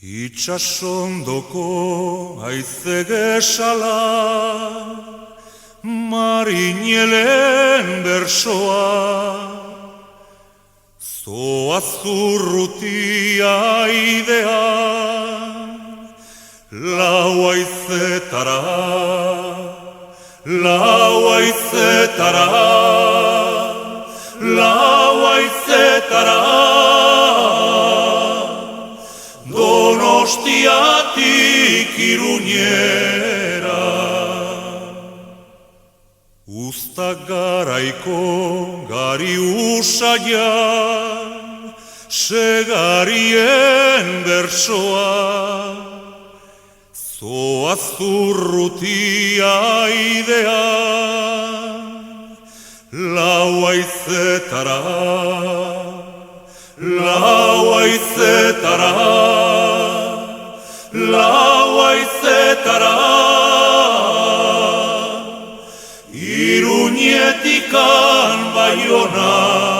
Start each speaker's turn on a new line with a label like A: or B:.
A: Itxasondoko haize gesala, marinelen bersoa, zoaz urrutia idean, lau haizetara, lau haizetara, lau haizetara. Donostiatik Iruñera, usta garaiko gari usaian, segarien bersoa, zoaz urrutia idean, lau haizetara, lau haizetara, lau haizetara, Iruñetikan Baionara.